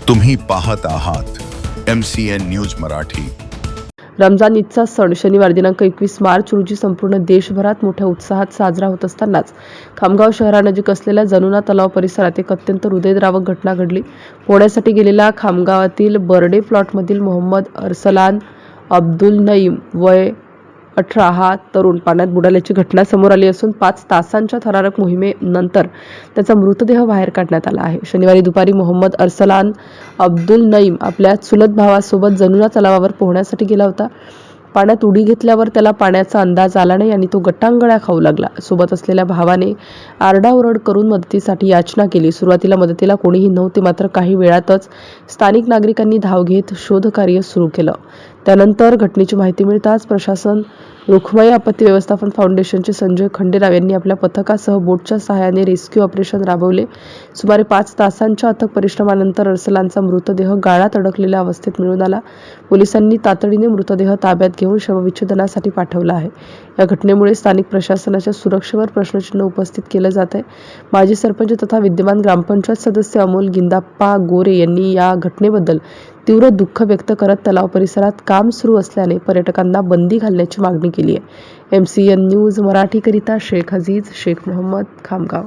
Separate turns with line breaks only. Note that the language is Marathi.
तुम्ही पाहत आहात MCN न्यूज मराठी।
रमजान ईदचा सण शनिवार दिनांक 21 मार्च रोजी संपूर्ण देशभरात मोठ्या उत्साहात साजरा होत असतानाच खामगाव शहरानजीक असलेल्या जनुना तलाव परिसरात एक अत्यंत हृदयद्रावक घटना घडली। पोहण्यासाठी गेलेल्या खामगावातील बर्डे प्लॉटमधील मोहम्मद अरसलान अब्दुल नईम वय 18 हा तरुण पाण्यात बुडाल्याची घटना समोर आली असून 5 तासांच्या थरारक मोहिमेनंतर त्याचा मृतदेह बाहेर काढण्यात आला आहे। शनिवारी दुपारी मोहम्मद अरसलान अब्दुल नईम आपल्या चुलत भावासोबत जनुना तलावावर पोहण्यासाठी गेला होता। पाण्यात उडी घेतल्यावर त्याला पाण्याचा अंदाज आला नाही आणि तो गटांगळ्या खाऊ लागला। सोबत असलेल्या भावाने आरडाओरड करून मदतीसाठी याचना केली। सुरुवातीला मदतीला कोणीही नव्हते, मात्र काही वेळातच स्थानिक नागरिकांनी धाव घेत शोधकार्य सुरू केलं। त्यानंतर घटनेची माहिती मिळताच प्रशासन, रुखमाई आपत्ती व्यवस्थापन फाउंडेशनचे संजय खंडेराव यांनी आपल्या पथकासह बोटच्या सहाय्याने रेस्क्यू ऑपरेशन राबवले। सुमारे 5 तासांच्या अथक परिश्रमानंतर अरसलानचा मृतदेह गाळात अडकलेल्या अवस्थेत मिळून आला। पोलिसांनी तातडीने मृतदेह ताब्यात घेऊन शवविच्छेदनासाठी पाठवला आहे। या घटनेमुळे स्थानिक प्रशासनाच्या सुरक्षेवर प्रश्नचिन्ह उपस्थित केलं जात आहे। माजी सरपंच तथा विद्यमान ग्रामपंचायत सदस्य अमोल गिंदाप्पा गोरे यांनी या घटनेबद्दल तीव्र दुःख व्यक्त करत तलाव परिसरात काम सुरू असल्याने पर्यटकांना बंदी घालण्याची मागणी केली आहे। MCN न्यूज मराठीकरिता शेख अजीज शेख मोहम्मद, खामगाव।